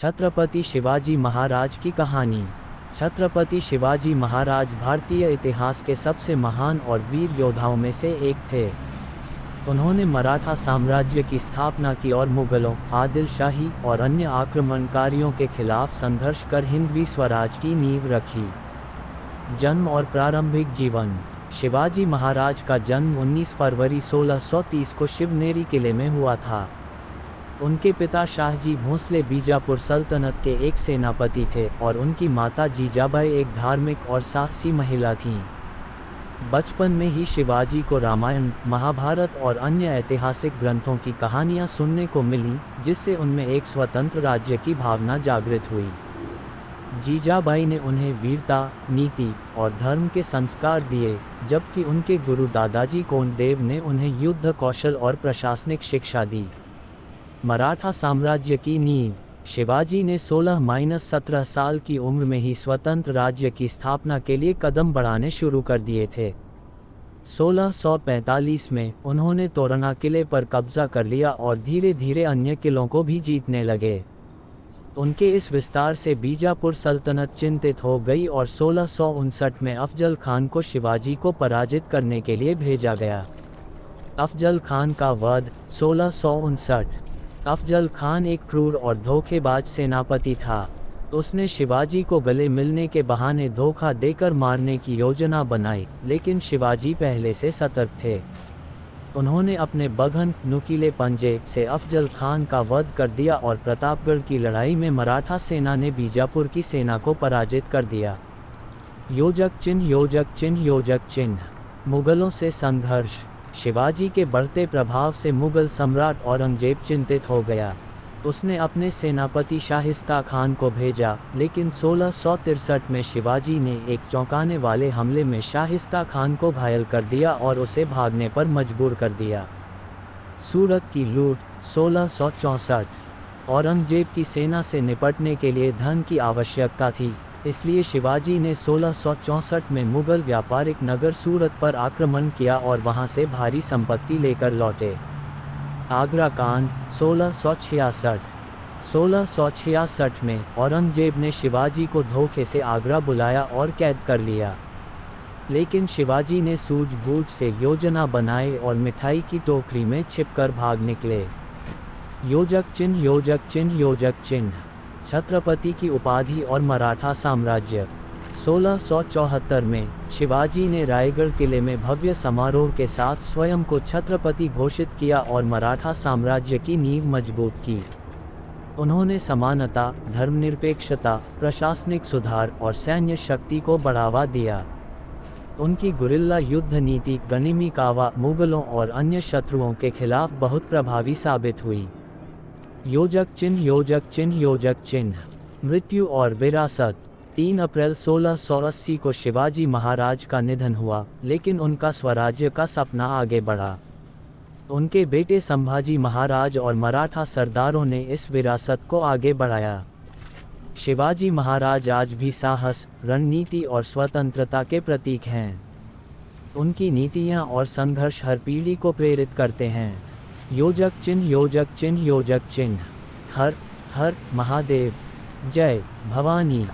छत्रपति शिवाजी महाराज की कहानी। छत्रपति शिवाजी महाराज भारतीय इतिहास के सबसे महान और वीर योद्धाओं में से एक थे। उन्होंने मराठा साम्राज्य की स्थापना की और मुगलों, आदिल शाही और अन्य आक्रमणकारियों के खिलाफ संघर्ष कर हिंदवी स्वराज की नींव रखी। जन्म और प्रारंभिक जीवन। शिवाजी महाराज का जन्म 19 फरवरी 1630 को शिवनेरी किले में हुआ था। उनके पिता शाहजी भोंसले बीजापुर सल्तनत के एक सेनापति थे और उनकी माता जीजाबाई एक धार्मिक और साहसी महिला थीं। बचपन में ही शिवाजी को रामायण, महाभारत और अन्य ऐतिहासिक ग्रंथों की कहानियां सुनने को मिली, जिससे उनमें एक स्वतंत्र राज्य की भावना जागृत हुई। जीजाबाई ने उन्हें वीरता, नीति और धर्म के संस्कार दिए, जबकि उनके गुरु दादाजी कोंडदेव ने उन्हें युद्ध कौशल और प्रशासनिक शिक्षा दी। मराठा साम्राज्य की नींव। शिवाजी ने 16-17 साल की उम्र में ही स्वतंत्र राज्य की स्थापना के लिए कदम बढ़ाने शुरू कर दिए थे। 1645 में उन्होंने तोरना किले पर कब्जा कर लिया और धीरे धीरे अन्य किलों को भी जीतने लगे। उनके इस विस्तार से बीजापुर सल्तनत चिंतित हो गई और 1659 में अफजल खान को शिवाजी को पराजित करने के लिए भेजा गया। अफजल खान का वध। 1659। अफजल खान एक क्रूर और धोखेबाज सेनापति था। उसने शिवाजी को गले मिलने के बहाने धोखा देकर मारने की योजना बनाई, लेकिन शिवाजी पहले से सतर्क थे। उन्होंने अपने बघन, नुकीले पंजे से अफजल खान का वध कर दिया और प्रतापगढ़ की लड़ाई में मराठा सेना ने बीजापुर की सेना को पराजित कर दिया। योजक चिन्ह, योजक चिन्ह, योजक चिन्ह। मुगलों से संघर्ष। शिवाजी के बढ़ते प्रभाव से मुगल सम्राट औरंगजेब चिंतित हो गया। उसने अपने सेनापति शाहिस्ता खान को भेजा, लेकिन 1663 में शिवाजी ने एक चौंकाने वाले हमले में शाहिस्ता खान को घायल कर दिया और उसे भागने पर मजबूर कर दिया। सूरत की लूट। 1664। औरंगजेब की सेना से निपटने के लिए धन की आवश्यकता थी, इसलिए शिवाजी ने 1664 में मुगल व्यापारिक नगर सूरत पर आक्रमण किया और वहां से भारी संपत्ति लेकर लौटे। आगरा कांड। 1666। 1666 में औरंगजेब ने शिवाजी को धोखे से आगरा बुलाया और कैद कर लिया, लेकिन शिवाजी ने सूझबूझ से योजना बनाई और मिठाई की टोकरी में छिपकर भाग निकले। योजक चिन्ह, योजक चिन्ह, योजक चिन्ह। छत्रपति की उपाधि और मराठा साम्राज्य। 1674 में शिवाजी ने रायगढ़ किले में भव्य समारोह के साथ स्वयं को छत्रपति घोषित किया और मराठा साम्राज्य की नींव मजबूत की। उन्होंने समानता, धर्मनिरपेक्षता, प्रशासनिक सुधार और सैन्य शक्ति को बढ़ावा दिया। उनकी गुरिल्ला युद्ध नीति गनिमी कावा मुगलों और अन्य शत्रुओं के खिलाफ बहुत प्रभावी साबित हुई। योजक चिन्ह, योजक चिन्ह, योजक चिन्ह। मृत्यु और विरासत। 3 अप्रैल 1680 को शिवाजी महाराज का निधन हुआ, लेकिन उनका स्वराज्य का सपना आगे बढ़ा। उनके बेटे संभाजी महाराज और मराठा सरदारों ने इस विरासत को आगे बढ़ाया। शिवाजी महाराज आज भी साहस, रणनीति और स्वतंत्रता के प्रतीक हैं। उनकी नीतियां और संघर्ष हर पीढ़ी को प्रेरित करते हैं। योजक चिन्ह, योजक चिन्ह, योजक चिन्ह। हर हर महादेव। जय भवानी।